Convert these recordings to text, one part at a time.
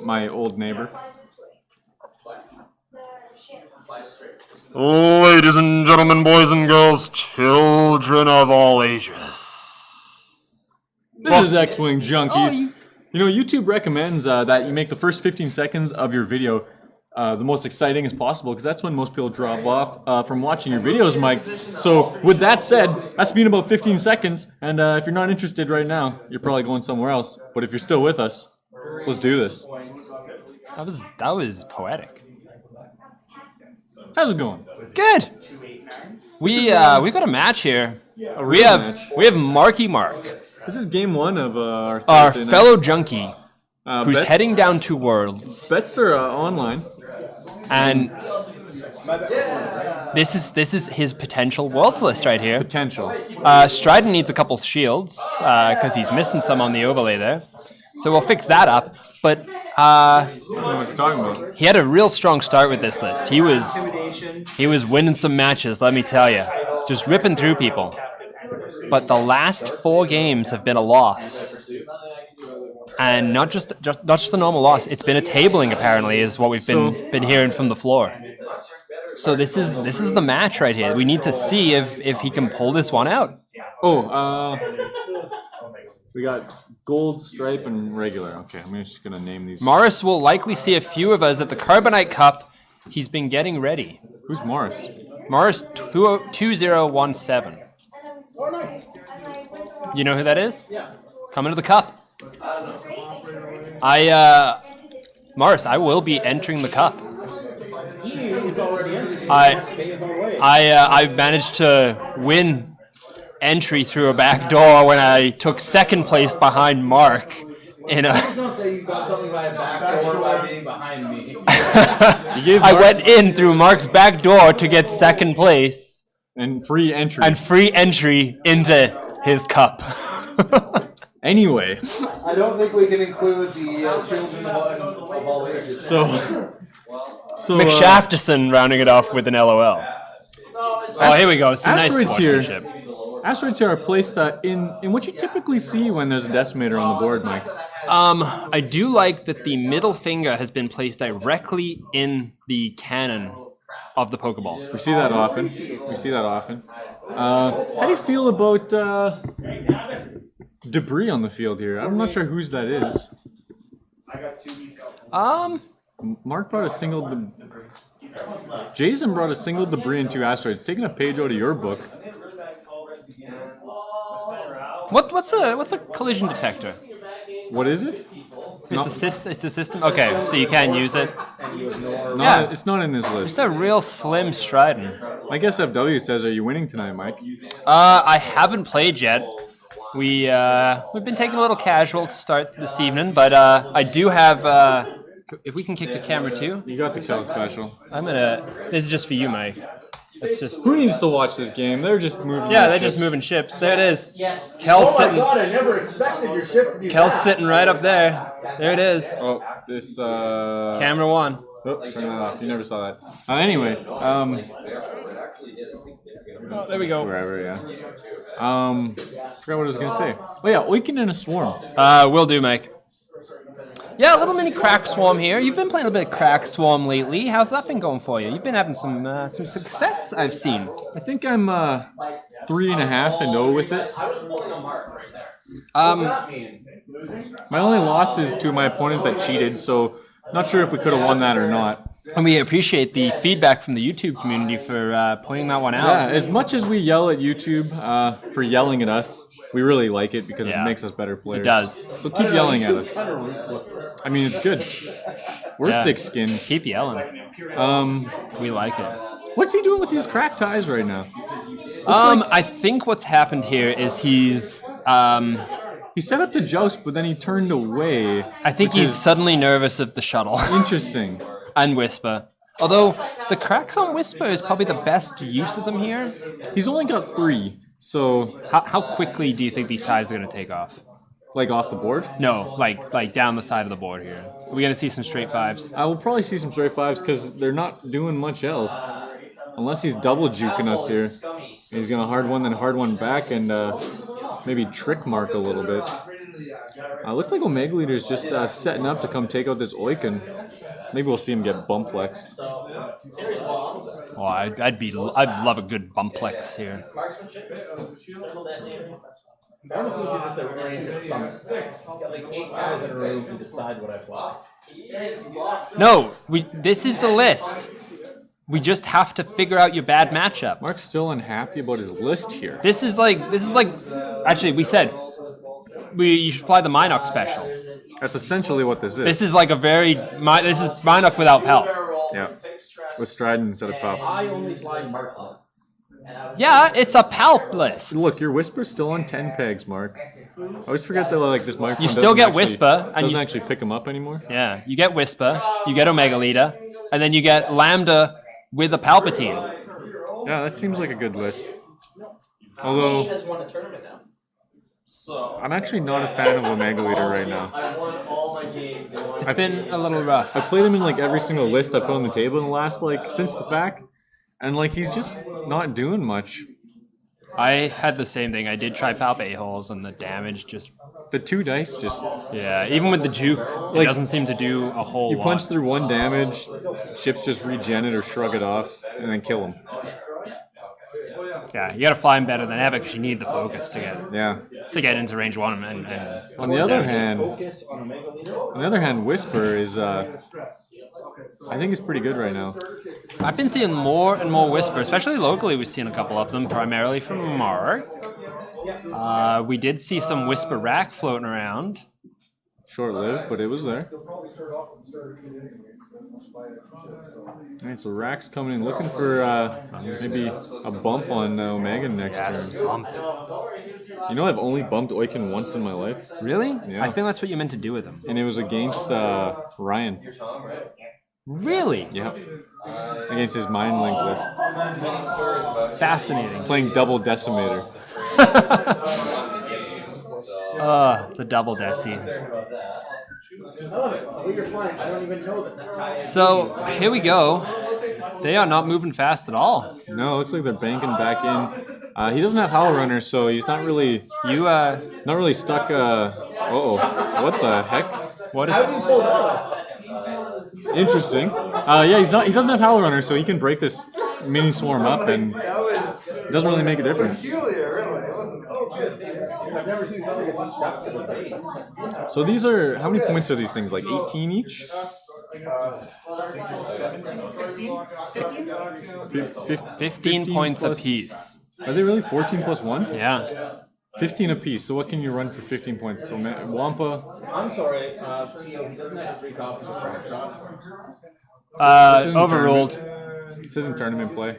my old neighbor. Ladies and gentlemen, boys and girls, children of all ages. This is X-Wing Junkies. You know, YouTube recommends that you make the first 15 seconds of your video the most exciting as possible, because that's when most people drop off from watching your videos, Mike. So, with that said, that's been about 15 seconds, and if you're not interested right now, you're probably going somewhere else. But if you're still with us, let's do this. That was poetic. How's it going? Good. We got a match here. We have Marky Mark. This is game one of our fellow junkie who's heading down to Worlds. Bets are online. And this is his potential Worlds list right here. Potential. Stridan needs a couple shields because he's missing some on the overlay there. So we'll fix that up. But I don't know what you're talking about. He had a real strong start with this list. He was winning some matches, let me tell you. Just ripping through people. But the last 4 games have been a loss. And not just a normal loss, it's been a tabling apparently, is what we've been hearing from the floor. So this is the match right here. We need to see if he can pull this one out. We got gold, stripe, and regular. Okay, I'm just gonna name these. Morris will likely see a few of us at the Carbonite Cup. He's been getting ready. Who's Morris? Morris 2017. You know who that is? Yeah. Coming to the cup. Morris, I will be entering the cup. He is already entering. I managed to win entry through a back door when I took second place behind Mark. Don't say you got something by a back door by being behind me. I went in through Mark's back door to get second place. And free entry. And free entry into his cup. Anyway. I don't think we can include the children of all ages. So McShafterson rounding it off with an LOL. Oh, here we go. Some nice sportsmanship. Asteroids here are placed in what you typically see when there's a decimator on the board, Mike. I do like that the middle finger has been placed directly in the cannon of the Pokeball. We see that often. How do you feel about debris on the field here? I'm not sure whose that is. Mark brought a single. Jason brought a single debris and 2 asteroids. Taking a page out of your book. What's a collision detector? What is it? It's a system. Okay, so you can't use it. It's not in this list. It's a real slim Stridan. I guess FW says, "Are you winning tonight, Mike?" I haven't played yet. We've been taking a little casual to start this evening, but I do have. If we can kick the camera too. You got the Kel special. This is just for you, Mike. It's just. Who needs to watch this game? They're just moving. Yeah, they're just moving ships. There it is. Yes. Kel's sitting. Oh my God! I never expected your ship to be. Kel's sitting right up there. There it is. Oh, this. Camera 1. Oh, turn that off. You never saw that. Anyway, Oh, there we go. Wherever, yeah. Forgot what I was gonna say. Oh yeah, Oiccun in a swarm. Will do, Mike. Yeah, a little mini Crack Swarm here. You've been playing a bit of Crack Swarm lately. How's that been going for you? You've been having some success, I've seen. I think I'm 3.5-0 with it. My only loss is to my opponent that cheated, so not sure if we could have won that or not. And we appreciate the feedback from the YouTube community for pointing that one out. Yeah, as much as we yell at YouTube for yelling at us, we really like it because it makes us better players. It does. So keep yelling at us. I mean, it's good. We're thick-skinned. Keep yelling. We like it. What's he doing with these cracked ties right now? I think what's happened here is he's he set up to joust, but then he turned away. I think he's suddenly nervous of the shuttle. Interesting. And Whisper. Although the cracks on Whisper is probably the best use of them here. He's only got 3. So how quickly do you think these ties are going to take off? Like off the board? No, like down the side of the board here. Are we going to see some straight 5s? I will probably see some straight 5s because they're not doing much else. Unless he's double juking us here. He's going to hard one, then hard one back, and maybe trick Mark a little bit. Looks like Omega Leader's just setting up to come take out this Oiccun. Maybe we'll see him get bumplexed. Oh, I'd love a good bumplex here. I almost look at the range at Summit. Got like 8 guys in a room to decide what I fly. No, this is the list. We just have to figure out your bad matchups. Mark's still unhappy about his list here. This is like actually we said you should fly the Minox special. That's essentially what this is. This is like this is Minox without Pelt. Yeah. With Stridan instead of Pop. I only fly Mark lists. Yeah, it's a Palp list. Look, your Whisper's still on 10 pegs, Mark. I always forget that like this microphone You still get doesn't Whisper, and doesn't actually pick him up anymore. Yeah, you get Whisper, you get Omega Leader, and then you get Lambda with a Palpatine. Yeah, that seems like a good list. Although, He has won a tournament now. I'm actually not a fan of Omega Leader right now. I won all my games. It's been a little rough. I played him in like every single list I put on the table in the last since the fact, and like he's just not doing much. I had the same thing. I did try Palp A-holes, and the damage just... The 2 dice just... Yeah, even with the juke, it doesn't seem to do a whole lot. You punch through 1 damage, ships just regen it or shrug it off, and then kill him. Yeah, you gotta fly him better than ever because you need the focus to get into range 1 and On the other hand, Whisper is I think it's pretty good right now. I've been seeing more and more Whisper, especially locally. We've seen a couple of them, primarily from Mark. We did see some Whisper rack floating around. Short-lived, but it was there. Alright, so Rack's coming in looking for maybe a bump on Omega next turn. Bump. You know I've only bumped Oiccun once in my life? Really? Yeah. I think that's what you meant to do with him. And it was against Ryan. Really? Yeah. Against his Mind Link list. Fascinating. Playing double Decimator. The double Desi. You're flying. I don't even know that. So, here we go. They are not moving fast at all. No, it looks like they're banking back in. He doesn't have Howl Runner, so he's not really stuck. Uh-oh. What the heck? What is it? Interesting. Yeah, he doesn't have Howl Runner, so he can break this mini swarm up, and it doesn't really make a difference. I've never seen something get stuck to the base. So these are, how many points are these things? Like 18 each? 15 points plus, apiece. Are they really 14 plus 1? Yeah. 15 apiece. So what can you run for 15 points? So Wampa. I'm sorry, Tio, he doesn't have 3 copies of Crack Shot. Overruled. This isn't tournament play.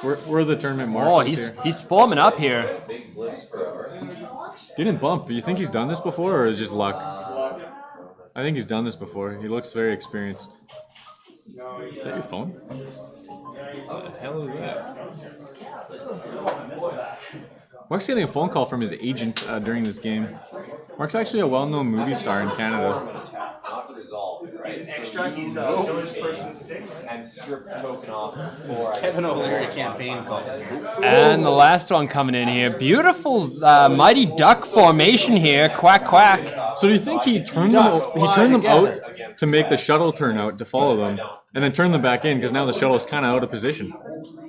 We're the tournament Oh, marshals here. he's forming up here. Didn't bump. You think he's done this before, or is it just luck? I think he's done this before. He looks very experienced. Is that your phone? What the hell is that? Mark's getting a phone call from his agent during this game. Mark's actually a well-known movie star in Canada. Extra, he's village person 6. And strip token off before Kevin O'Leary campaign call. And the last one coming in here. Beautiful Mighty Duck formation here. Quack, quack. So do you think he turned them out to make the shuttle turn out to follow them, and then turn them back in because now the shuttle is kind of out of position?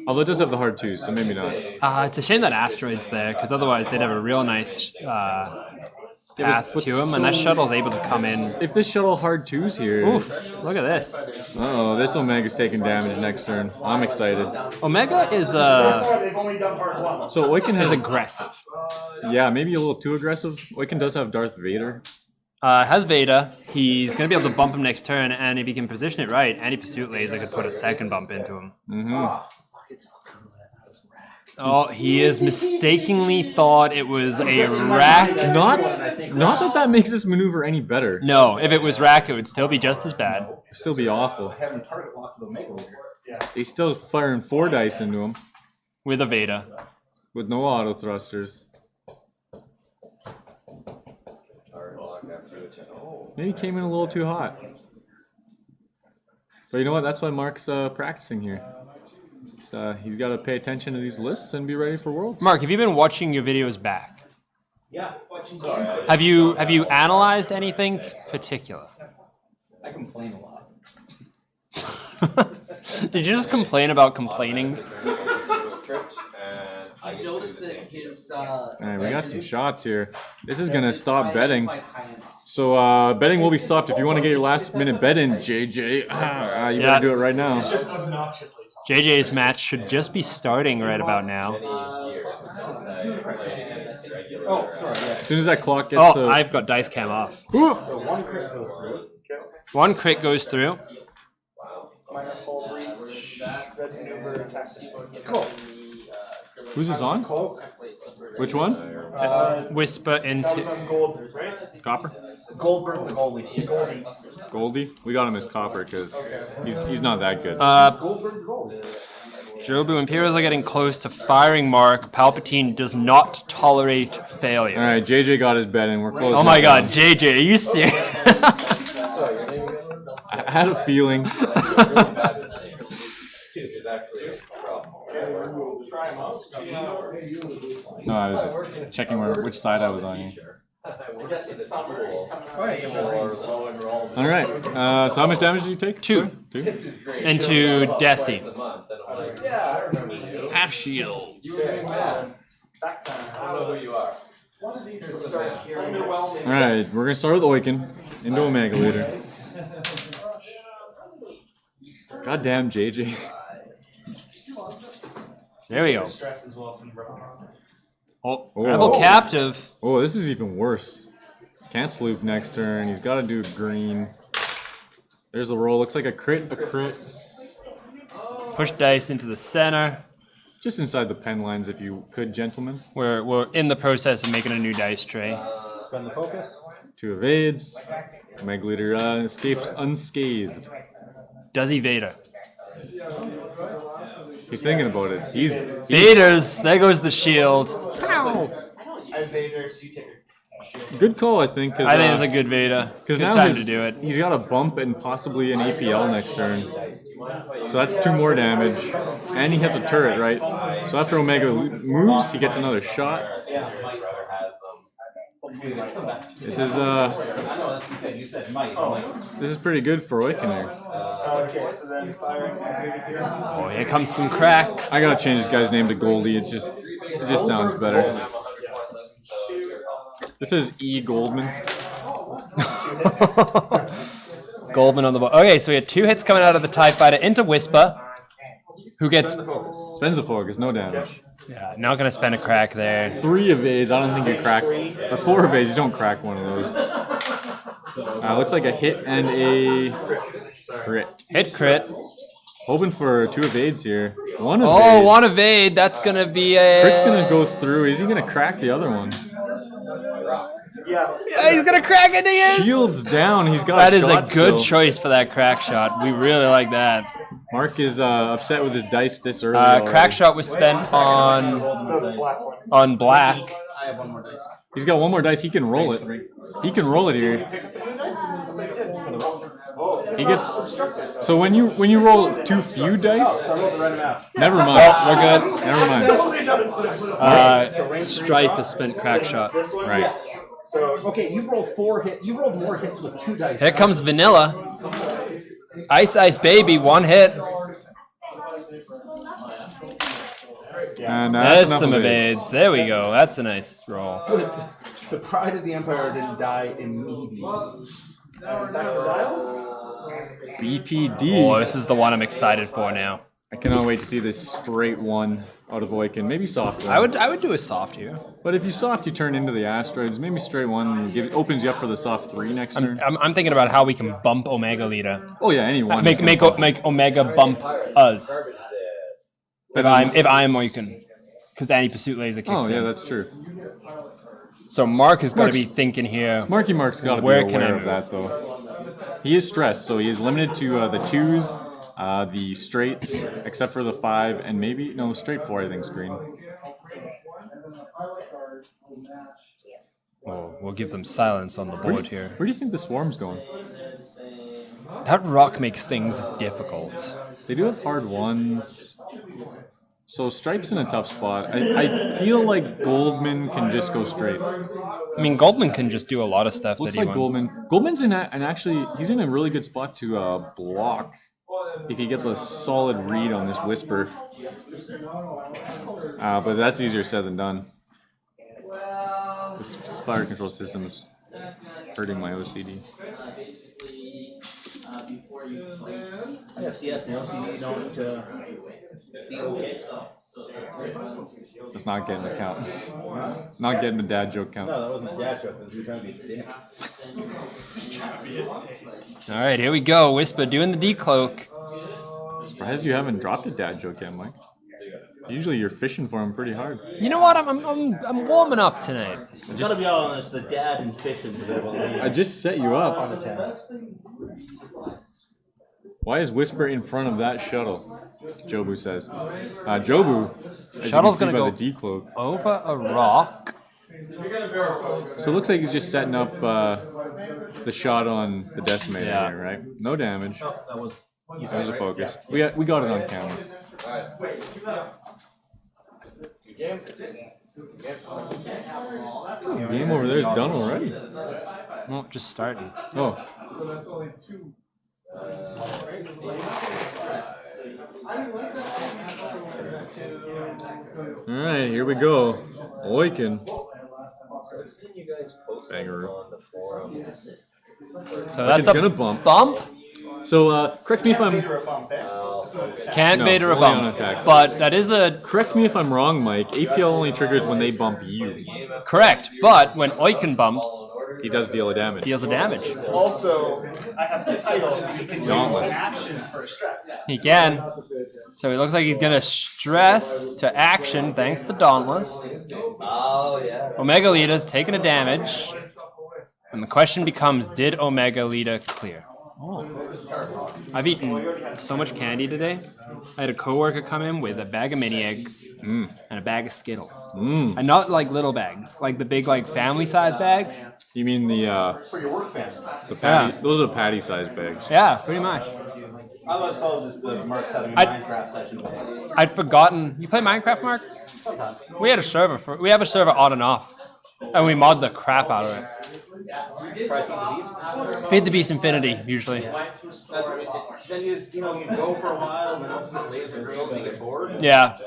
Although it does have the hard 2s, so maybe not. It's a shame that Asteroid's there, because otherwise they'd have a real nice path to him, and that shuttle's able to come in. If this shuttle hard 2s here... Oof, look at this. Uh-oh, this Omega's taking damage next turn. I'm excited. Omega is They've only done part 1. So Oiccun has aggressive. Yeah, maybe a little too aggressive. Oiccun does have Darth Vader. Has Veda. He's going to be able to bump him next turn, and if he can position it right, any Pursuit Laser could put a second bump into him. Oh, he has mistakenly thought it was a rack. Not that makes this maneuver any better. No, if it was rack, it would still be just as bad. It'd still be awful. Having target lock to the Omega Leader. He's still firing 4 dice into him With a Veda. with no auto thrusters. Maybe he came in a little too hot. But you know what? That's why Mark's practicing here. He's got to pay attention to these lists and be ready for Worlds. Mark, have you been watching your videos back? Yeah. Have you analyzed anything particular? I complain a lot. Did you just complain about complaining? He's noticed that his Alright, we got some shots here. This is gonna stop betting. So betting will be stopped. If you want to get your last minute bet in, JJ, you better do it right now. Just obnoxiously tough. JJ's match should just be starting right about now. Oh, sorry, yeah. As soon as that clock gets Oh, to... I've got dice cam off. So one crit goes through. One crit goes through. Minor hull breach. Red maneuver attack. Cool. Who's this on? Cloak. Which one? Whisper That was into. on gold, right? Copper? Goldberg the goalie. Goldie. Goldie? We got him as copper because he's not that good. Goldberg the goalie. Jobu, Imperials are getting close to firing mark. Palpatine does not tolerate failure. Alright, JJ got his bet in. We're close. Oh my god, JJ, are you serious? I had a feeling. No, I was just checking which side I was on here. Alright, so how much damage did you take? Two. Two? Into Desi. Half shield. Alright, we're gonna start with Oiccun into Omega Leader. Goddamn JJ. There we go. Stress as well from Oh, rebel captive. Oh, this is even worse. Can't sloop next turn. He's got to do green. There's the roll. Looks like a crit, a crit. Push dice into the center. Just inside the pen lines, if you could, gentlemen. We're in the process of making a new dice tray. Spend the focus. 2 evades. Omega Leader escapes unscathed. Does he Vader? He's thinking about it. He's Vaders! There goes the shield. As Vader, so you take good call, I think. I think it's a good Vader. Good now time to do it. He's got a bump and possibly an APL next turn. So that's 2 more damage. And he hits a turret, right? So after Omega moves, he gets another shot. This is I know that's what you said. Might. this is pretty good for Oiccun here. Okay, so then firing from here to here. Oh, here comes some cracks. I gotta change this guy's name to Goldie. It just sounds better. This is E. Goldman. Goldman on the ball. Okay, so we had 2 hits coming out of the TIE Fighter into Whisper, who gets... Spends the focus, no damage. Yeah, not going to spend a crack there. 3 evades. I don't think you crack. Or 4 evades. You don't crack one of those. Looks like a hit and a crit. Hit crit. Hoping for 2 evades here. 1 evade. Oh, 1 evade. That's going to be a... Crit's gonna go through. Is he gonna crack the other one? Yeah. Yeah, he's going to crack it. He is. Shields down. He's got. That is shot a good still. choice for that crack shot. We really like that. Mark is upset with his dice this early. already. Crack shot was spent on The black one. black. I have one more dice. He's got 1 more dice. He can roll it. He can roll it here. He gets. So when you roll too few dice, I rolled the random out. never mind. Oh, we're good. Never mind. Stripe has spent crack shot. This one? Right. So, Okay, you rolled 4 hits. You rolled more hits with 2 dice. Here comes Vanilla. Ice Ice Baby, 1 hit. And There's that's enough some evades. evades. There we go. That's a nice roll. Good. The pride of the Empire didn't die immediately. BTD. Oh, this is the one I'm excited for now. I cannot wait to see this straight 1 out of Oiccun. Maybe soft one. I would do a soft here. But if you soft, you turn into the asteroids. Maybe straight 1 opens you up for the soft 3 next turn. I'm thinking about how we can bump Omega Leader. Oh yeah, any one. Make Omega bump us. If I'm Oiccun. Because anti-pursuit laser kicks Oh yeah, in. that's true. So Mark has got to Mark's- be thinking here. Marky Mark's got to be Where can I aware of move? that though. He is stressed, so he is limited to the 2s, the straights, except for the 5, and maybe straight 4. I think is green. Oh, we'll give them silence on the board here. Where do you think the swarm's going? That rock makes things difficult. They do have hard 1s. So Stripe's in a tough spot. I feel like Goldman can just go straight. I mean, Goldman can just do a lot of stuff Looks that he like wants. Goldman's in and actually he's in a really good spot to block if he gets a solid read on this Whisper. But that's easier said than done. This fire control system is hurting my OCD. I have CS now, so you don't see okay. That's not getting the count. Not getting the dad joke count. No, that wasn't a dad joke. He was trying to be a dick. All right, here we go. Whisper doing the decloak. Surprised you haven't dropped a dad joke yet, Mike. Usually you're fishing for him pretty hard. You know what? I'm warming up tonight. I gotta be honest, the dad and fishing is a bit of a lead. I just set you up. On the 10. Why is Whisper in front of that shuttle? Jobu says. Jobu, as Shuttle's you can see gonna by the decloak. Over a rock. So it looks like he's just setting up the shot on the decimator Yeah. here, right? No damage. That was That was a focus. We got it on camera. Game over there is done already. Well, just starting. Oh. Alright, here we go. Oiccun. Bangaroo. So that's Oickun's a gonna bump. bump. So, correct me if I'm Can't No, Vader a only on bump. attack. But that is a correct me if I'm wrong, Mike. APL only triggers when they bump you. correct. But when Oiccun bumps, He does deal a damage. deals a damage. Also, I have the title, so you can do Dauntless. action for a stress. He can. So it looks like he's gonna stress to action thanks to Dauntless. Oh, yeah. Omega Leader's taking a damage. And the question becomes, did Omega Leader clear? I've eaten so much candy today. I had a coworker come in with a bag of mini eggs and a bag of Skittles. And not like little bags, like the big like family size bags. You mean for your work family. the patty? Yeah. Those are patty sized bags. Yeah, pretty much. I always call this the Mark having I- Minecraft session bags. I'd forgotten. You play Minecraft, Mark? We had a server we have a server on and off, and we mod the crap out of it. Feed the Beast Infinity usually. That's then you go for a while, and then once you get laser drills, you get bored. Yeah,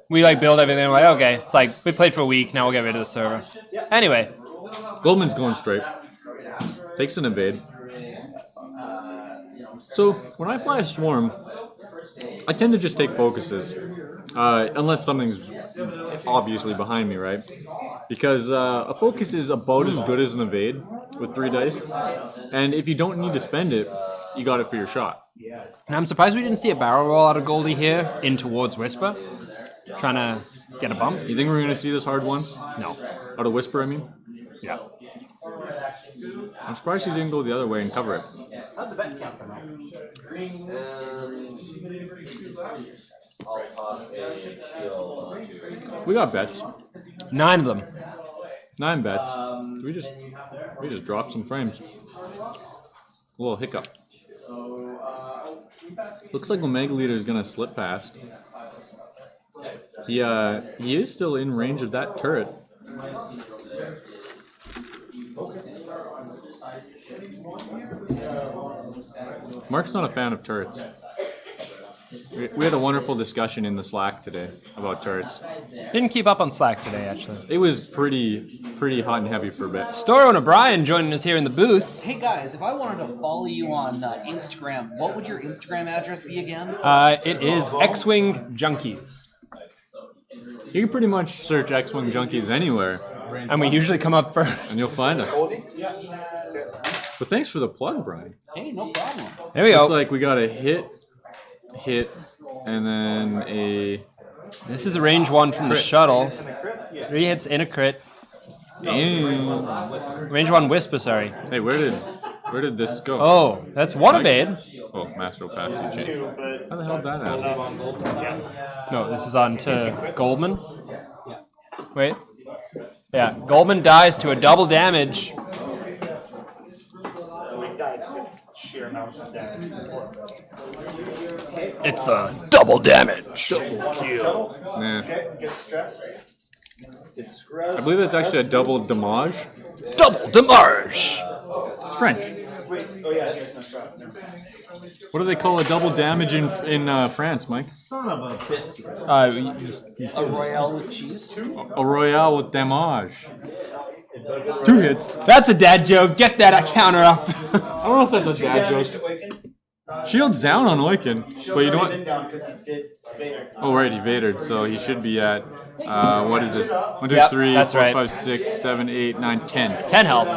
we like build everything. We're like, okay, it's like we played for a week. Now we'll get rid of the server. Anyway, Goldman's going straight. Takes an evade. So when I fly a swarm, I tend to just take focuses, unless something's obviously behind me, right? Because a focus is about as good as an evade with 3 dice, and if you don't need to spend it, you got it for your shot. and I'm surprised we didn't see a barrel roll out of Goldie here in towards Whisper, trying to get a bump. You think we're gonna see this hard one? No. Out of Whisper, I mean? Yeah. I'm surprised she didn't go the other way and cover it. How'd the bet count come out? I'll toss a shield. We got bets. 9 of them. 9 bets. We just dropped some frames. A little hiccup. Looks like Omega Leader is gonna slip past. He is still in range of that turret. Mark's not a fan of turrets. We had a wonderful discussion in the Slack today about turrets. Didn't keep up on Slack today, actually. It was pretty hot and heavy for a bit. Storo and O'Brien joining us here in the booth. Hey guys, if I wanted to follow you on Instagram, what would your Instagram address be again? It is X-Wing Junkies. You can pretty much search X-Wing Junkies anywhere, And we usually come up first. and you'll find us. But thanks for the plug, Brian. Hey, no problem. There we Looks go. like we got a hit, and then a This is a range 1 from the Crit. shuttle. 3 hits in a crit. damn. Range 1 Whisper, sorry. Hey, where did this go? Oh, that's one evade. Oh, Master Passage. How the hell did that happen? No, this is on to Goldman. Wait. Yeah, Goldman dies to a double damage. sheer amounts of damage before. It's a double damage. Double kill. Yeah. Okay, get stressed. I believe that's actually a double damage. Double damage. It's French. Wait, oh yeah, here's no stress. What do they call a double damage in France, Mike? Son of a biscuit. A royale with cheese. A royale with damage. 2 hits. That's a dad joke. Get that counter up. I don't know if that's a dad Damage joke. to Oiccun. Shield's down on Oiccun, but you know Shield's already been what? down because he did Vader. Oh, right, he Vadered, so he should be at, what is this? 1, 2, Yep, 3, that's 4, right. 5, 6, 7, 8, 9, 10. 10 health.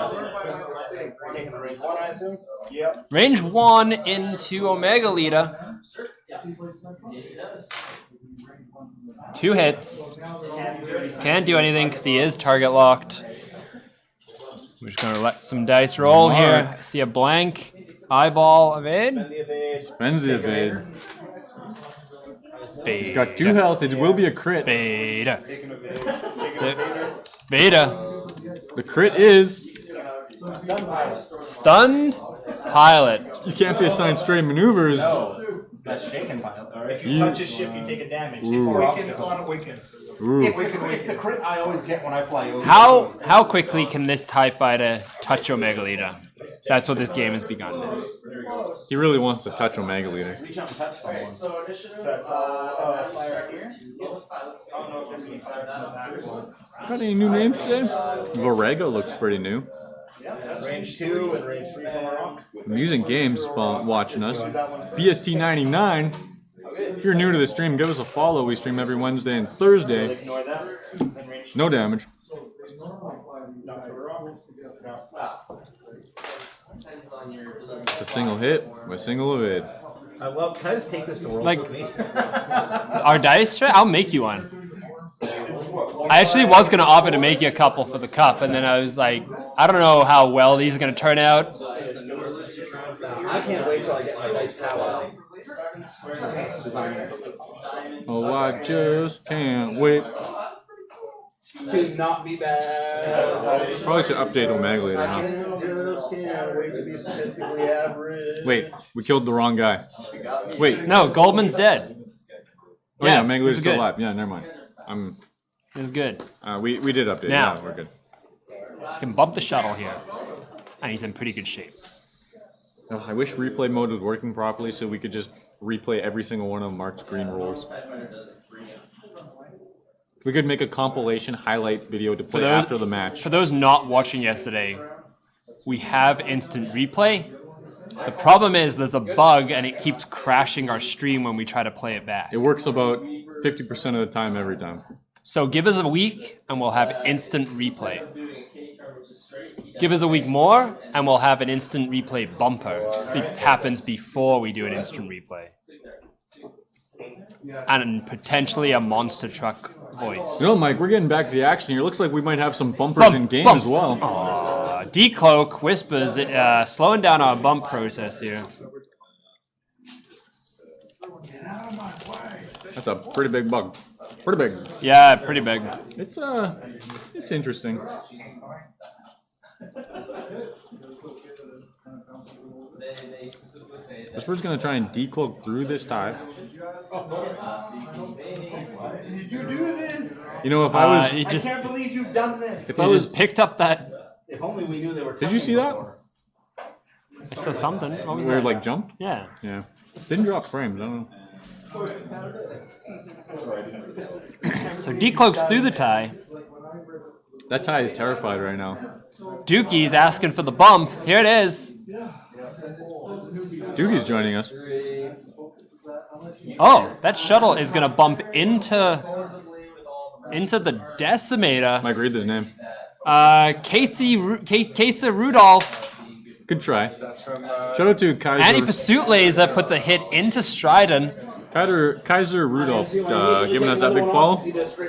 Taking the range 1, I assume? Yep. Range 1 into Omega Leader. 2 hits. Can't do anything because he is target locked. We're just gonna let some dice roll here. I see a blank. Eyeball evade. The evade. Spends the evade. He's got 2 Beta. health, it will be a crit. Beta. Beta. The crit is, Stunned pilot. you can't be assigned stray maneuvers. That's shaken pilot. If you touch his ship, you take a damage. It's Oiccun on Oiccun. Ooh. It's the crit I always get when I fly over. How quickly can this TIE fighter touch Omega Leader? That's what this game has begun. He really wants to touch Omega Leader. Reach out and touch someone. So that's fire right here. I don't know if there's any fire from the back one. Got any new names today? Varega looks pretty new. Range 2 and range 3 from our rock. Amusing Games watching us. BST99. If you're new to the stream, give us a follow. We stream every Wednesday and Thursday. Ignore that. And range No damage. not for rock. No. It's a single hit with single evade. I love. Can I just take this to Worlds Like- with me? Our dice tray? I'll make you one. I actually was gonna offer to make you a couple for the cup, and then I was like, I don't know how well these are gonna turn out. I can't wait till I get my dice power. Oh, I just can't wait. To not be bad. Probably should update Omega Leader, huh? Just can't wait to be statistically average. Wait, we killed the wrong guy. Wait, No, Goldman's dead. oh yeah, Yeah, Omega this Leader's is still good. alive. Yeah, never mind. This is good. We did update. Now. Yeah, we're good. Can bump the shuttle here. And he's in pretty good shape. Oh, I wish replay mode was working properly so we could just replay every single one of Mark's green rolls. We could make a compilation highlight video to play after the match. For those not watching yesterday, we have instant replay. The problem is there's a bug and it keeps crashing our stream when we try to play it back. It works about 50% of the time every time. So give us a week and we'll have instant replay. Give us a week more and we'll have an instant replay bumper. It happens before we do an instant replay. And potentially a monster truck voice. You know, Mike, we're getting back to the action here. Looks like we might have some bumpers in game as well. Decloak whispers, slowing down our bump process here. That's a pretty big bug. Pretty big. Yeah, pretty big. It's interesting. Whisper's gonna try and decloak through this tie. You do this. You know, if I was, He just, I can't believe you've done this. if I he was, just picked up that. If only we knew they were. did you see that? I saw something. What was Where it that? like jumped? Yeah. Yeah. Didn't drop frames. I don't know. So decloaks through the tie. That tie is terrified right now. Dookie's asking for the bump. Here it is. Doogie's joining us. Oh, that shuttle is gonna bump into the decimator. Mike, read his name. Casey Rudolph. Good try. Shout out to Kaiser. Anti-pursuit laser puts a hit into Stridan. Kaiser Rudolph giving us that big follow.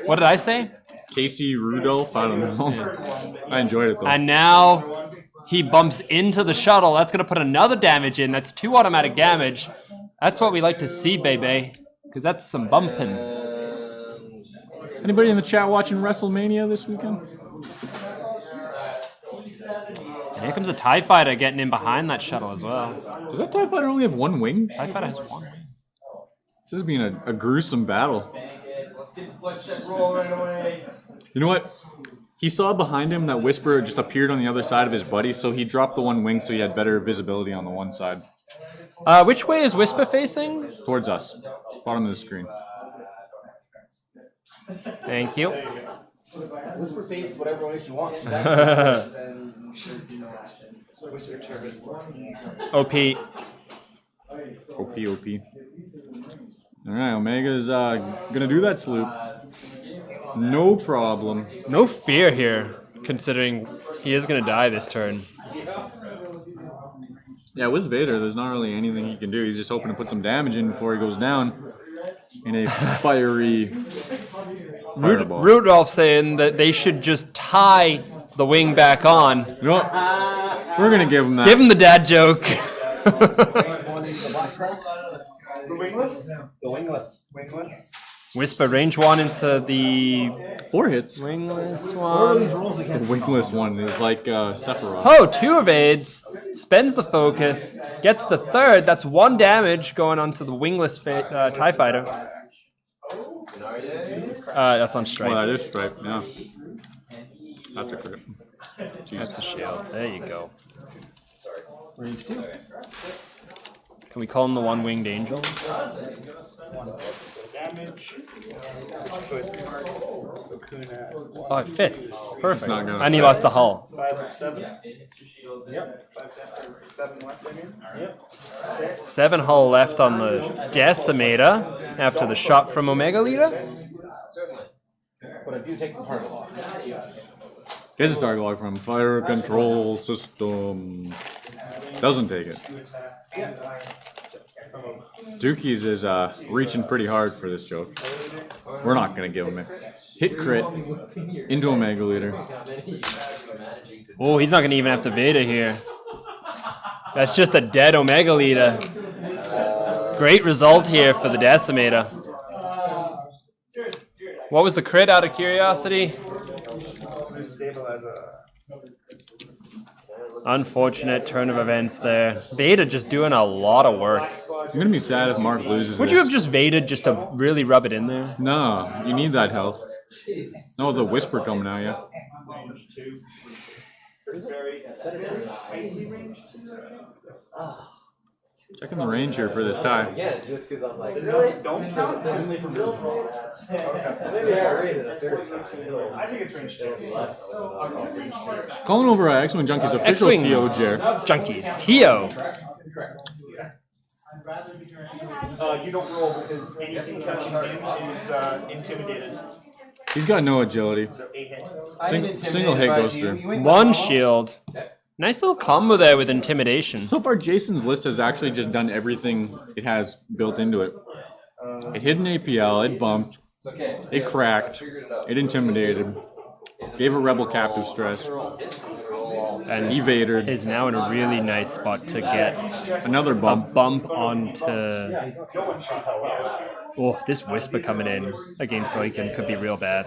What did I say? Casey Rudolph, I don't know. I enjoyed it though. And now he bumps into the shuttle. That's gonna put another damage in. That's 2 automatic damage. That's what we like to see, baby. Because that's some bumping. Anybody in the chat watching WrestleMania this weekend? And here comes a TIE Fighter getting in behind that shuttle as well. Does that TIE Fighter only have one wing? TIE Fighter has one wing. This has been a gruesome battle. You know what? He saw behind him that Whisper just appeared on the other side of his buddy, so he dropped the one wing so he had better visibility on the one side. Which way is Whisper facing? Towards us. Bottom of the screen. Thank you. Whisper face whatever way she wants. OP. OP. Alright, Omega's gonna do that sloop. No problem. No fear here, considering he is going to die this turn. Yeah, with Vader, there's not really anything he can do. He's just hoping to put some damage in before he goes down in a fiery fireball. Rudolph saying that they should just tie the wing back on. You know what? We're gonna give him that. Give him the dad joke. The wingless? The wingless. Wingless. Whisper range 1 into the 4 hits. wingless What are these one. rules The against? wingless one is like Sephiroth. Oh, 2 evades, spends the focus, gets the 3rd. That's 1 damage going onto the wingless TIE Fighter. That's on strike. Well, that is stripe, yeah. That's a crit. That's the shield. There you go. Can we call him the one-winged angel? Damage. Which puts Oiccun at Oh, it fits. Perfect. not gonna And he fit. lost the hull. 5 and 7. Yep. 7 left, I mean. Yep. 7 hull left on the Decimator after the shot from Omega Leader. But I do take the target lock. Gets a target lock from Fire Control System. Doesn't take it. Dookies is reaching pretty hard for this joke. We're not gonna give him it. Hit crit into Omega Leader. Oh, he's not going to even have to Veda here. That's just a dead Omega Leader. Great result here for the Decimator. What was the crit out of curiosity? Stabilize a. Unfortunate turn of events there. Veda just doing a lot of work. I'm gonna be sad if Mark loses. Would this. you have just Vaded just to really rub it in there? No, you need that health. No, the Whisper coming out, yeah. Checking the range here for this tie. Yeah, just because I'm like, Don't count. still say that. Maybe I read it a third time. I think it's range 2. I'll call it range 2. Calling over X-Wing Junkies official X-Wing TOJ. Junkies. Tio. You don't roll because anything touching him is intimidated. He's got no agility. So a hit. Single hit goes through. One shield. Nice little combo there with intimidation. So far, Jason's list has actually just done everything it has built into it. It hit an APL, it bumped, it cracked, it intimidated, gave a rebel captive stress, And evaded, is now in a really nice spot to get another a bump. bump onto. Oh, this Whisper coming in against Oiccun could be real bad.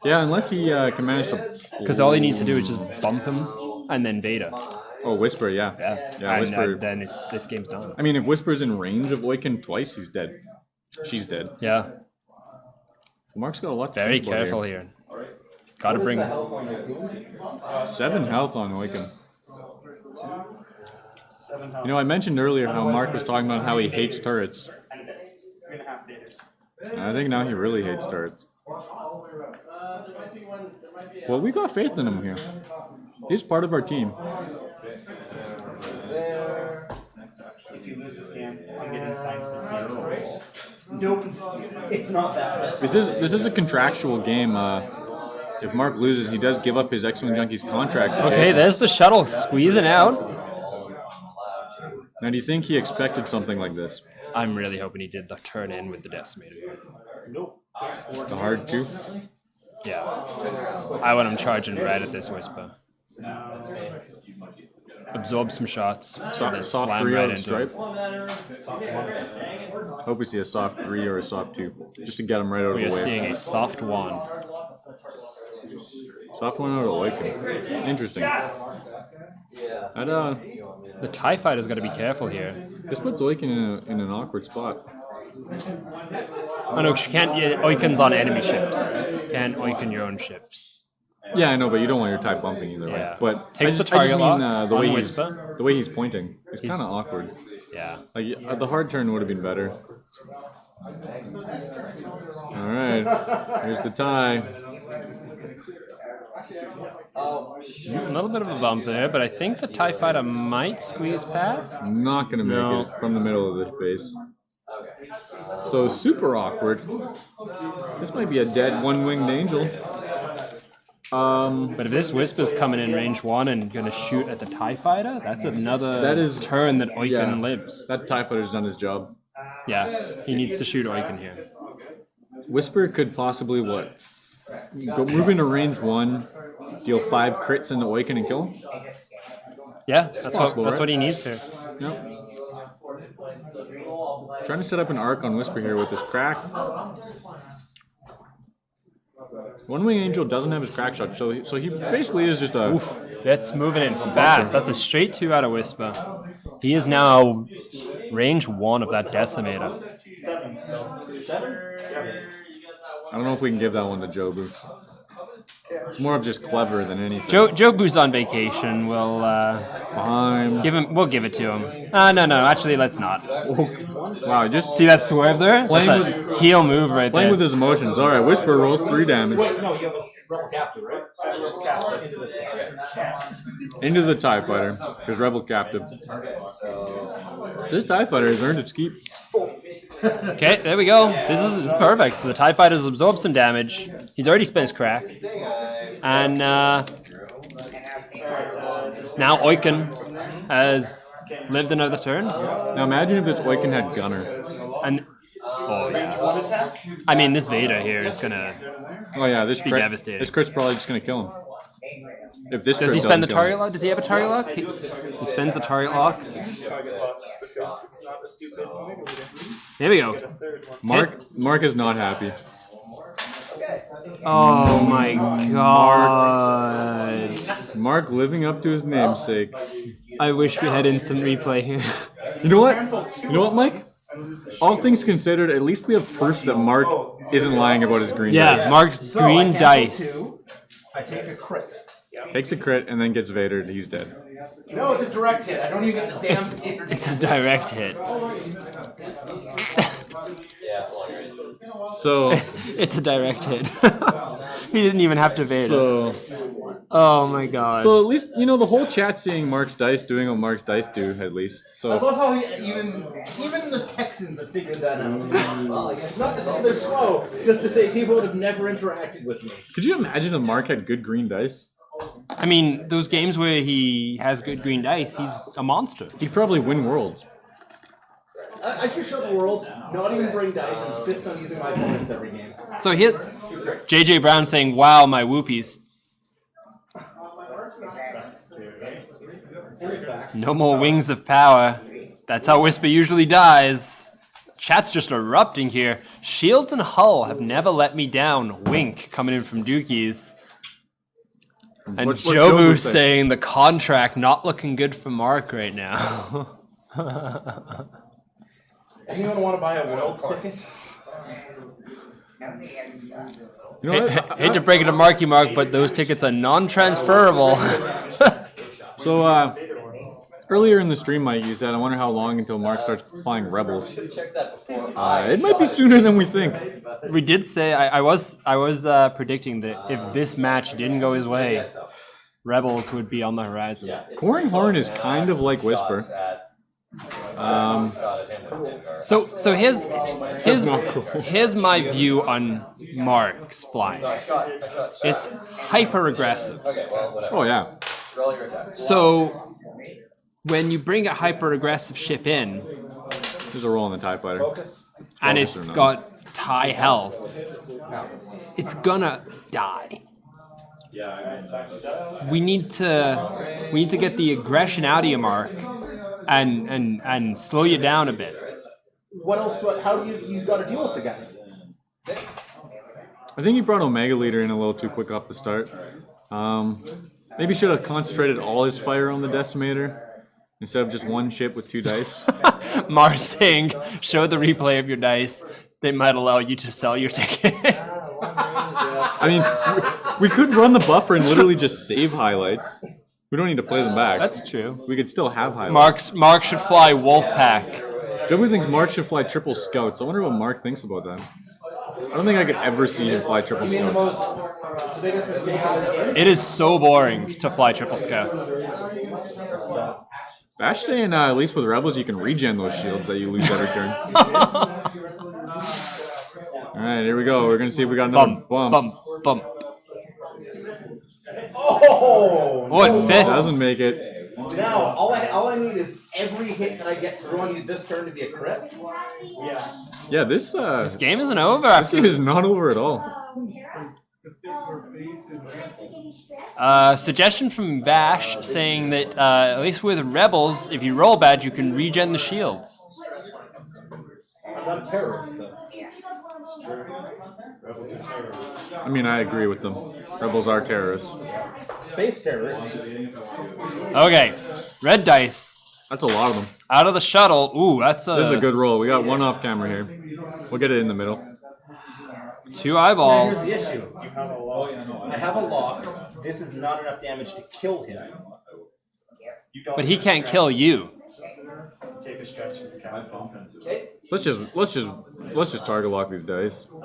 Yeah, unless he can manage to. Because all he needs to do is just bump him and then Veda. Oh, Whisper, yeah. Yeah, and Whisper. then this game's done. I mean, if Whisper's in range of Oiccun twice, he's dead. She's dead. Yeah, Mark's got a lot to very think about careful here. He's got to bring. 7 health on Oiccun. 7 health. You know, I mentioned earlier how Mark was talking about how he hates turrets. 3.5 meters. And I think now he really hates turrets. Well, we got faith in him here. He's part of our team. If you lose this game, I'm getting signed for the team. Nope. It's not that. This is a contractual game. If Mark loses, he does give up his X-Wing Junkies contract. to Okay, Jason. there's the shuttle squeezing out. Now, do you think he expected something like this? I'm really hoping he did the turn in with the Decimator. The hard 2? Yeah, I want him charging right at this Whisper. Absorb some shots. and then Soft slam 3 right out of into him. Stripe? Hope we see a soft 3 or a soft 2. Just to get him right out of We the are way. seeing a soft 1. Soft 1 out of Oiccun. Interesting. The TIE Fighter's got to be careful here. This puts Oiccun in an awkward spot. Oh no, she can't. Yeah, Oiccun's on enemy ships. Can't Oiccun your own ships. Yeah, I know, but you don't want your TIE bumping either, Yeah. right? But Takes I the just mean target the lock way on he's Whisper. the way he's pointing. It's kind of awkward. Yeah. Like the hard turn would have been better. All right, here's the tie. A little bit of a bump there, but I think the TIE Fighter might squeeze past. Not gonna make it from the middle of this base. So super awkward. This might be a dead one-winged angel. But if this Whisper's coming in range 1 and gonna shoot at the TIE Fighter, that's another turn that Oiccun lives. That TIE fighter's done his job. Yeah, he needs to shoot Oiccun here. Whisper could possibly move into range 1, deal 5 crits into Oiccun and kill him. Yeah, possible, that's right? what he needs here. Yep. Trying to set up an arc on Whisper here with this crack. One Wing Angel doesn't have his crack shot, so he basically is just a... That's moving in fast. That's a straight 2 out of Whisper. He is now range 1 of that Decimator. I don't know if we can give that one to Jobu. It's more of just clever than anything. Jobu's on vacation. We'll Fine. We'll give it to him. No. Actually, let's not. Wow, just See that swerve there? Playing That's a heel move right playing there. with his emotions. All right, Whisper rolls 3 damage Wait, no, you have a rebel captive, right? Into this thing. into the TIE Fighter, because Rebel captive. This TIE Fighter has earned its keep. Okay, there we go. This is perfect. The TIE Fighter's absorbed some damage. He's already spent his crack. And now Oiccun has lived another turn. Now imagine if this Oiccun had Gunner. And I mean, this Vader here is gonna. Oh yeah, this Be crit, devastating. This crit's probably just gonna kill him. If this Does crit he spend the doesn't kill him. target lock? Does he have a target lock? He spends the target lock. There we go. Mark is not happy. Oh my god. Mark living up to his namesake. I wish we had instant replay here. You know what? You know what, Mike? All things considered, at least we have proof that Mark isn't lying about his green Yeah, dice. Mark's green dice. I take a crit. Takes a crit and then gets Vadered. He's dead. No, it's a direct hit. I don't even get the damn Vader. It's a direct hit. So, It's a direct hit. He didn't even have to Vader. so Oh my god. at least, you know, the whole chat's seeing Mark's dice doing what Mark's dice do, at least. I So, love how even the Texans have figured that out. It's not to say they're slow, just to say people that have never interacted with me. could you imagine if Mark had good green dice? I mean, those games where he has good green dice, he's a monster. He'd probably win worlds. I should show the world, not even bring dice, insist on using my opponents every game. So here, JJ Brown saying, "Wow, my whoopies." No more wings of power. That's how Whisper usually dies. Chat's just erupting here. Shields and Hull have never let me down. Wink coming in from Dookies. And What's Jobu Jobu say? saying the contract not looking good for Mark right now. Anyone want to buy a world ticket? You know what? Hate to break it to Marky Mark, but those tickets are non-transferable. So, earlier in the stream, Mike, you said, I wonder how long until Mark starts flying Rebels. It might be sooner than we think. We did say I was predicting that if this match didn't go his way, Rebels would be on the horizon. Corn Horn is kind of like Whisper. So here's my view on Mark's flying. It's hyper aggressive. Oh, yeah. So when you bring a hyper aggressive ship in There's a roll on the TIE Fighter. and it's got TIE health, it's gonna die. We need to get the aggression out of you, Mark, and slow you down a bit. What else? How do you got to deal with the guy? I think he brought Omega Leader in a little too quick off the start. Maybe should have concentrated all his fire on the decimator instead of just one chip with 2 dice. Mars saying, show the replay of your dice. They might allow you to sell your ticket. I mean, we could run the buffer and literally just save highlights. We don't need to play them back. That's true. We could still have highlights. Mark should fly Wolfpack. Joby thinks Mark should fly triple scouts. I wonder what Mark thinks about that. I don't think I could ever see him fly triple You mean scouts. the biggest mistake of this game? It is so boring to fly triple scouts. Bash saying at least with Rebels you can regen those shields that you lose every turn. Alright, here we go. We're gonna see if we got another bump. Oh, It fits. Doesn't make it. now all I need is every hit that I get through on you this turn to be a crit. Yeah, this This game isn't over this after game is not over at all. Suggestion from Bash saying that at least with Rebels, if you roll bad, you can regen the shields. I'm not a terrorist though. I mean, I agree with them. Rebels are terrorists. Space terrorist. Okay, red dice That's a lot of them. out of the shuttle. Ooh, that's This is a good roll. We got one off camera here. We'll get it in the middle. 2 eyeballs. Here's the issue. I have a lock. This is not enough damage to kill him. But he can't kill you. Take a stress from the count. Let's just target lock these dice. You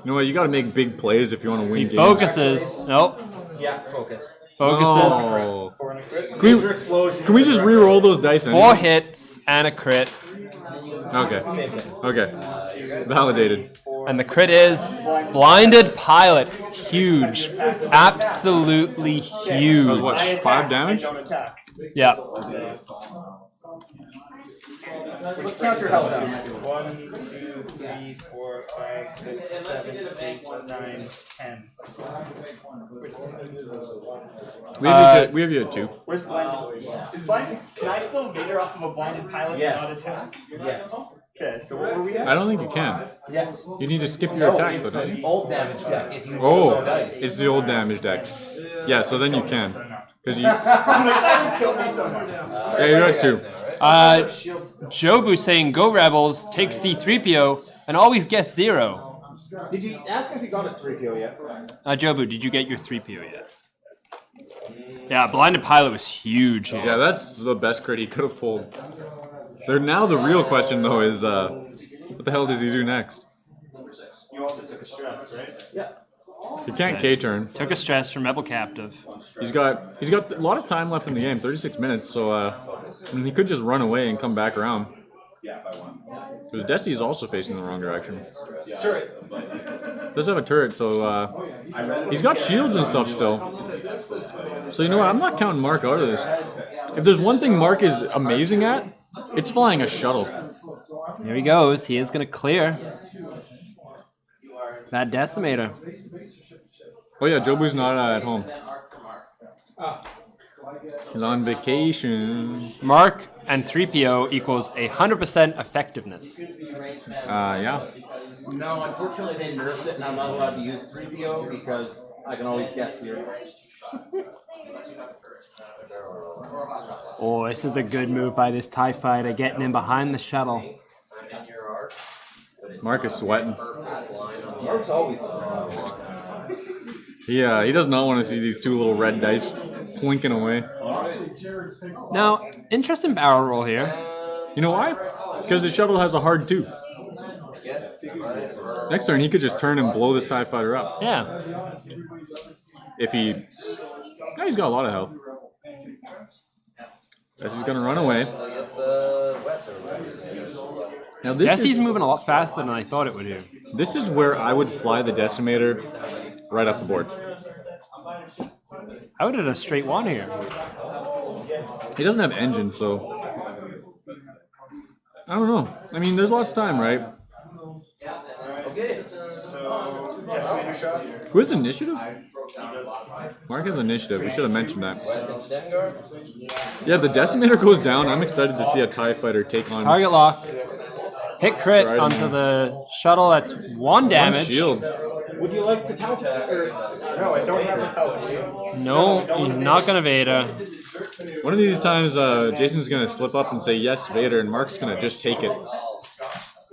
know what? You got to make big plays if you want to win He games. focuses. Nope. Yeah, focus. Focuses. Oh. Major explosion. Can we just re-roll those dice? 4 hits and a crit. Okay. Same thing. Okay. Validated. And the crit is blinded pilot. Huge. Absolutely That huge. was what? 5 damage? Don't attack. Yeah. Let's count your health down. 1, 2, 3, 4, 5, 6, 7, 8, 9, 10. We have you at 2. Where's blinded? Is blinded? Can I still Vader off of a blinded pilot Yes. and not attack? Yes. Okay, so where were we at? I don't think you can. Yes. You need to skip your No, attack, it's though, don't the you? old damage deck. If you roll Oh, no dice. it's the old damage deck. Yeah, so then you can. Because you. That would kill me so much. Yeah, you're at 2. Jobu saying go Rebels, take C3PO, and always guess 0. Did you ask him if he got his 3PO yet? Jobu, did you get your 3PO yet? Yeah, blinded pilot was huge. Yeah, that's the best crit he could have pulled. Now the real question, though, is what the hell does he do next? You also took a stress, right? Yeah. He can't K-turn. Took a stress from Rebel Captive. He's got a lot of time left in the game, 36 minutes, so I mean, he could just run away and come back around. Because Destiny's also facing the wrong direction. Does have a turret, so he's got shields and stuff still. So you know what? I'm not counting Mark out of this. If there's one thing Mark is amazing at, it's flying a shuttle. Here he goes. He is going to clear that decimator. Oh yeah, Jobu's not at home. He's on vacation. Mark and 3PO equals 100% effectiveness. Yeah. No, unfortunately they nerfed it and I'm not allowed to use 3PO because I can always guess 0. Oh, this is a good move by this TIE fighter, getting in behind the shuttle. Mark is sweating. Mark's always He does not want to see these 2 little red dice plinking away. Now, interesting barrel roll here. You know why? Because the shuttle has a hard 2. Next turn, he could just turn and blow this TIE fighter up. Yeah. If he... Yeah, he's got a lot of health. Guess he's gonna run away. Now Jesse's moving a lot faster than I thought it would do. This is where I would fly the decimator right off the board. I would have done a straight 1 here. He doesn't have engine, so... I don't know. I mean, there's lots of time, right? Okay, so decimator shot. Who has initiative? Mark has initiative. We should have mentioned that. Yeah, the decimator goes down. I'm excited to see a TIE fighter take on Target lock. Hit crit Right onto on. the shuttle. That's 1 one damage. shield. Would you like to palpitate? Or... No, I don't have a palpate. No, he's not gonna Vader. One of these times, Jason's gonna slip up and say yes, Vader, and Mark's gonna just take it.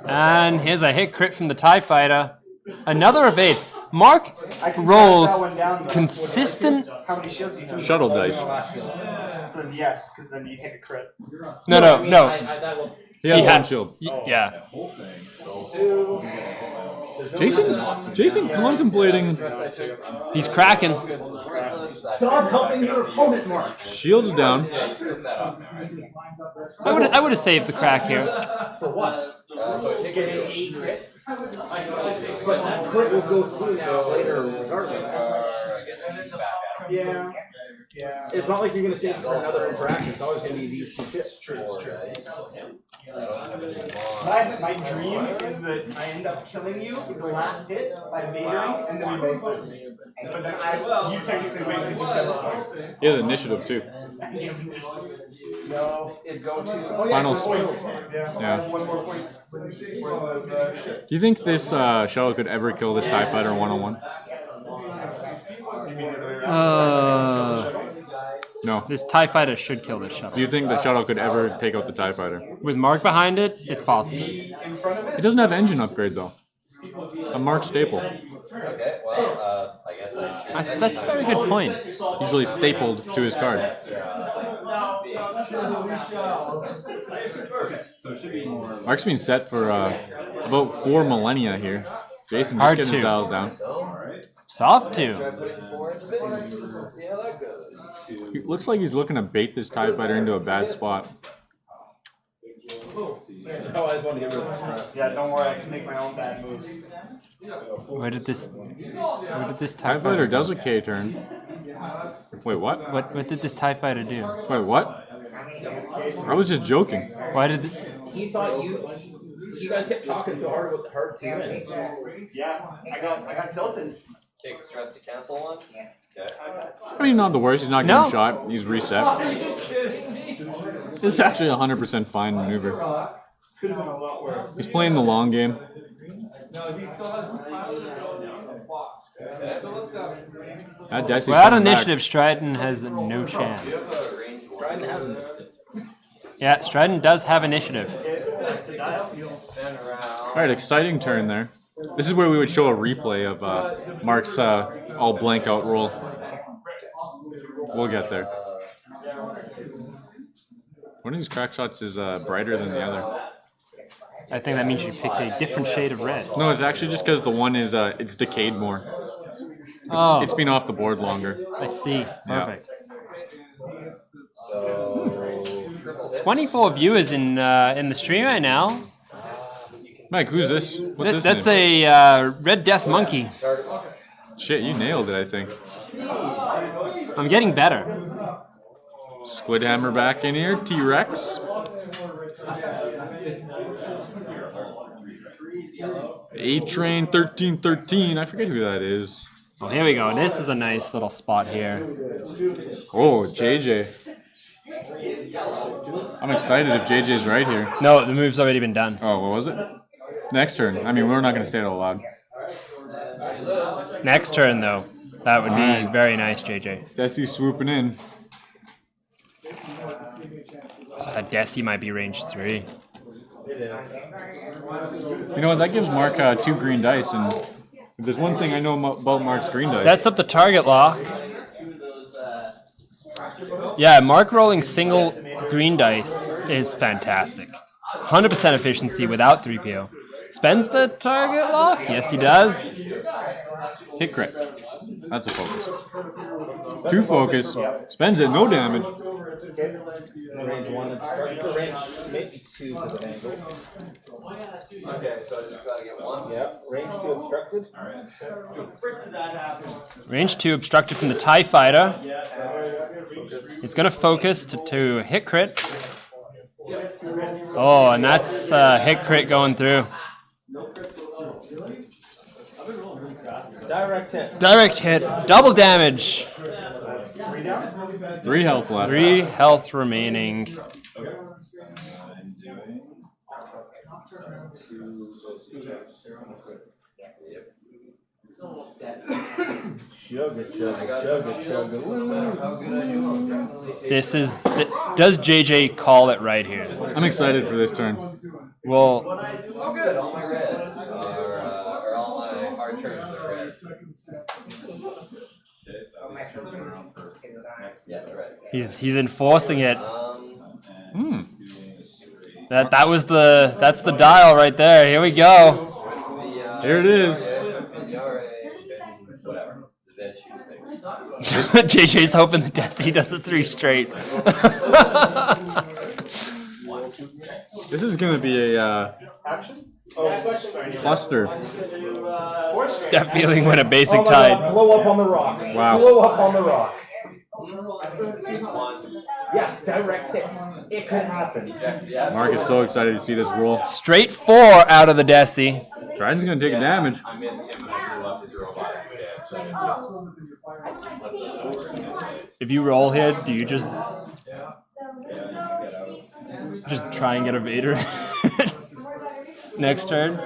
And here's a hit crit from the TIE Fighter. Another evade. Mark rolls consistent. How many shields do you have? Shuttle dice. So then yes, because then you take a crit. No. He has He had- one shield. Yeah. Jason contemplating. He's cracking. Stop helping your opponent, Mark. Shields down. I would have saved the crack here. For what? Getting a crit. But that crit will go through so later regardless. Yeah. Yeah. It's not like you're going to save for another interaction. It's always going to be these two hits. My dream is that I end up killing you with the last hit by Vadering, and then we both lose. But then you technically win because you get points. He has initiative too. No, it go to Final points. Yeah. Yeah. One more point. Do you think this shuttle could ever kill this TIE Fighter one-on-one? No. This TIE Fighter should kill this shuttle. Do you think the shuttle could ever take out the TIE Fighter? With Mark behind it, it's possible. It doesn't have engine upgrade though. A Mark staple. Okay, well, I guess I should. That's a very good point. Usually stapled to his card. Mark's been set for about 4 millennia here. Jason just Hard getting his to. dials down. Soft too. See how that goes. It looks like he's looking to bait this TIE Fighter into a bad spot. Oh, I just want to get rid of the stress. Yeah, don't worry, I can make my own bad moves. Where did this TIE TIE Fighter Fighter does a K turn. Wait, what? What did this TIE Fighter do? Wait, what? I was just joking. Why did He thought you guys kept talking so hard with the hard 2 minutes. Yeah, I got tilted. Take stress to cancel one. Okay. I mean, not the worst. He's not getting No. shot. He's reset. This is actually a 100% fine maneuver. Could have been a lot worse. He's playing the long game. That Desi's Without coming back. initiative, Stridan has no chance. Yeah, Stridan does have initiative. Alright, exciting turn there. This is where we would show a replay of Mark's all blank out roll. We'll get there. One of these crack shots is brighter than the other. I think that means you picked a different shade of red. No, it's actually just because the one is it's decayed more. Oh, It's been off the board longer. I see. Yeah. Perfect. So triple hit. 24 viewers in the stream right now. Mike, who's this? What's this That's name? a Red Death Monkey. Shit, you nailed it, I think. I'm getting better. Squid Hammer back in here. T-Rex. A-Train 1313. I forget who that is. Oh, here we go. This is a nice little spot here. Oh, JJ. I'm excited if JJ's right here. No, the move's already been done. Oh, what was it? Next turn. I mean, we're not going to say it out loud. Next turn, though. That would be Alright. very nice, JJ. Desi's swooping in. Desi might be range 3. You know what? That gives Mark 2 green dice, and if there's one thing I know about Mark's green dice. Sets up the target lock. Yeah, Mark rolling single green dice is fantastic. 100% efficiency without 3PO. Spends the target lock? Yes, he does. Hit crit. That's a focus. 2 focus. Spends it, no damage. Range 1 obstructed. Range maybe 2 because of angle. Okay, so I just gotta get one. Yep. Range 2 obstructed. Range 2 obstructed from the TIE Fighter. He's going to focus to hit crit. Oh, and that's hit crit going through. Direct hit. Direct hit, double damage. 3 health left. 3 health remaining. This is. Does JJ call it right here? I'm excited for this turn. Well, Oh, good. All my reds or all our turns are reds. Yeah, right. he's enforcing it. Hmm. That's the dial right there. Here we go. Here it is. Whatever. Zed shoots things. JJ's hoping the Destiny does it 3 straight. This is gonna be a cluster. That feeling when a basic Oh my tied. God, blow up on the rock. Wow. Blow up on the rock. Yeah, direct hit. It could happen. Mark is so excited to see this roll. Straight 4 out of the Desi. Stridan's gonna take damage. I missed him and I blew up his robot instead. So If you roll here, do you just try and get a Vader next turn?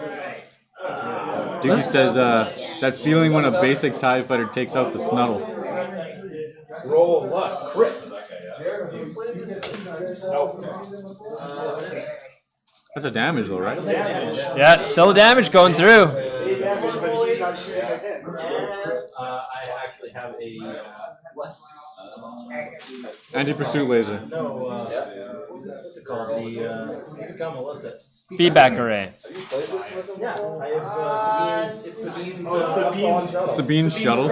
Dookie says that feeling when a basic TIE fighter takes out the Snuddle. Roll what? Crit. That's a damage though, right? Yeah, it's still damage going through. But he's not shooting at him. I actually have a Anti-pursuit laser. what's it called? The Scum Illicits. Feedback array. Yeah, I have Sabine's. Sabine's shuttle.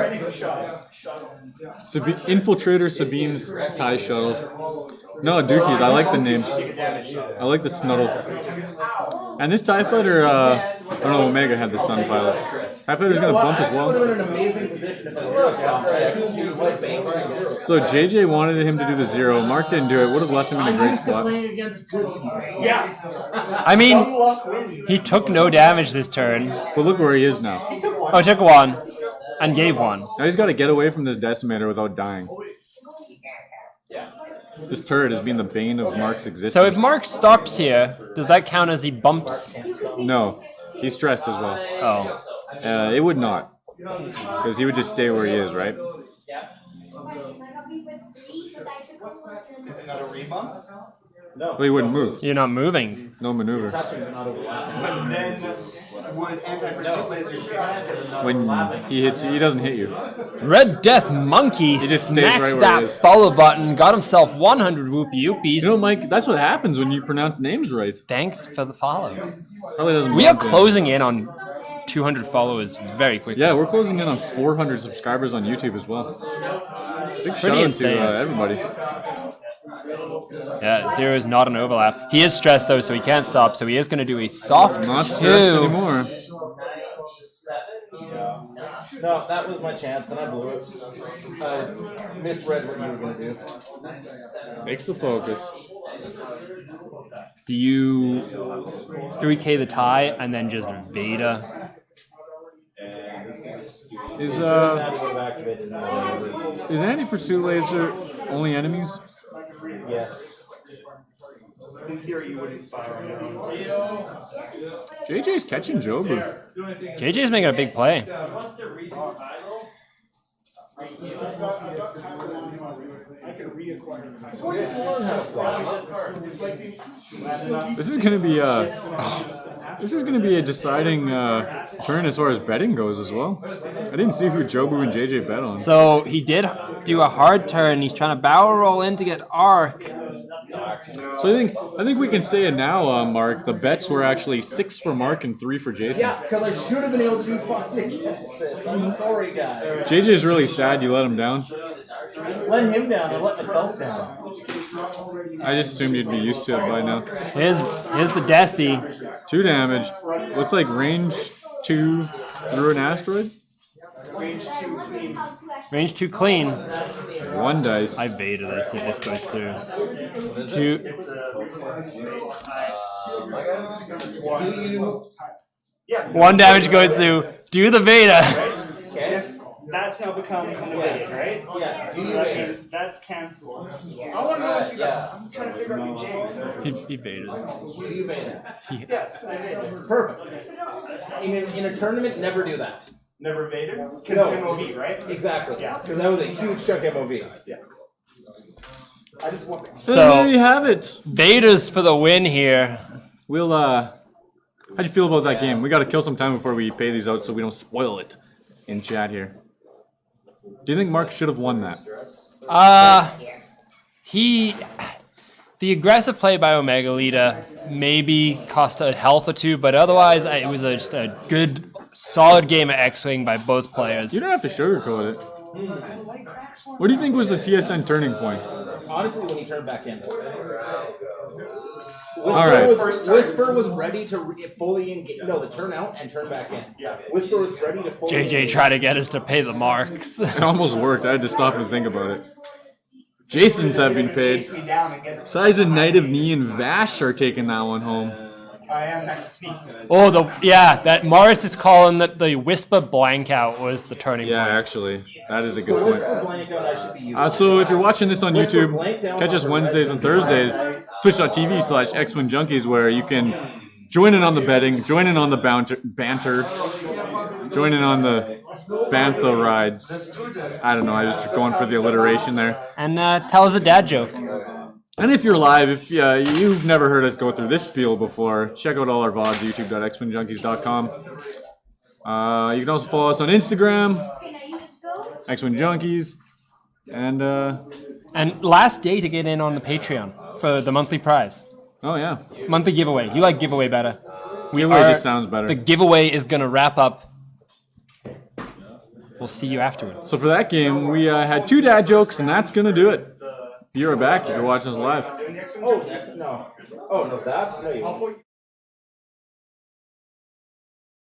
Infiltrator Sabine's TIE shuttle. No, Dookie's. I like the name. I like the Snuddle. And this TIE fighter, Omega had the stun pilot. TIE fighter's gonna bump as well. In an amazing position if I assumed he was like banking. So JJ wanted him to do the 0. Mark didn't do it. Would have left him in a great spot. Playing against good people. Yeah. I mean, Luck wins. he took no damage this turn. But look where he is now. Oh, took 1 and gave 1. Now he's got to get away from this decimator without dying. This turret has been the bane of Mark's existence. So if Mark stops here, does that count as he bumps? No, he's stressed as well. Oh. It would not, because he would just stay where he is, right? Is it not a rebump? But he wouldn't move. You're not moving. No maneuver. But then would anti-pursuit lasers be on? When he hits you, he doesn't hit you. Red Death Monkey just stays smacks right where that he is. follow button, got himself 100 whoopie oopies. You know, Mike, that's what happens when you pronounce names right. Thanks for the follow. Probably doesn't. We are bump him. closing in on 200 followers very quickly. Yeah, we're closing in on 400 subscribers on YouTube as well. Big shout out insane. to everybody. Yeah, 0 is not an overlap. He is stressed though, so he can't stop. So he is going to do a soft Not 2. stressed anymore. No, that was my chance, and I blew it. I misread what you were going to do. Makes the focus. Do you 3K the tie and then just Veda? Is That would have activated now. is anti-pursuit laser only enemies? Yes. In theory, you wouldn't fire on your own. JJ's catching Jobu. JJ's making a big play. This is gonna be a deciding turn as far as betting goes as well. I didn't see who Jobu and JJ bet on. So he did do a hard turn. He's trying to barrel roll in to get arc. So I think we can say it now, Mark. The bets were actually 6 for Mark and 3 for Jason. Yeah, because I should have been able to do fucking against this. I'm sorry, guys. JJ's really sad you let him down. Let him down and let myself down. I just assumed you'd be used to it by now. Here's the Desi. 2 damage. Looks like range 2 through an asteroid. Range 2 clean. 1 dice. I beta this if this goes through. 2. Yeah. 1 damage goes through. Do the Veda. If that's now become an evade, right? Yeah. So that means that's cancelled. I want to know if you I'm trying to figure out your game. He baited. Yes, I did. Perfect. In a tournament, never do that. Never Vader? Because No. MOV, right? Exactly. Yeah. Because that was a huge chunk MOV. I just want the So there So you have it. Vader's for the win here. We'll how do you feel about that game? We got to kill some time before we pay these out so we don't spoil it in chat here. Do you think Mark should have won that? The aggressive play by Omega Lita maybe cost a health or two, but otherwise it was just a good, solid game of X-Wing by both players. You don't have to sugarcoat it. What do you think was the TSN turning point? Honestly, when he turned back in. Alright. Whisper was ready to fully engage. No, the turn out and turn back in. Yeah. Whisper was ready to fully JJ engage. tried to get us to pay the marks. It almost worked. I had to stop and think about it. Jason's have been paid. chase me down and get Size and Knight of Knee and Vash are taking that one home. I am that Oh, that Morris is calling that the Whisper blank out was the turning Yeah, point. actually, that is a The good Whisper point. blank out I should be using. So if you're watching this on YouTube, catch us Wednesdays and Thursdays, twitch.tv/X1Junkies, where you can join in on the betting, join in on the banter, join in on the Bantha rides. I don't know, I was just going for the alliteration there. And tell us a dad joke. And if you're live, if you've never heard us go through this spiel before, check out all our VODs, youtube.x1junkies.com. You can also follow us on Instagram, X1Junkies, and And last day to get in on the Patreon for the monthly prize. oh yeah, Monthly giveaway. You like giveaway better. giveaway just sounds better. The giveaway is going to wrap up. We'll see you afterwards. So for that game, we had 2 dad jokes, and that's gonna do it. You're back if you're watching us live. Oh, that's no. Oh no, that no. You.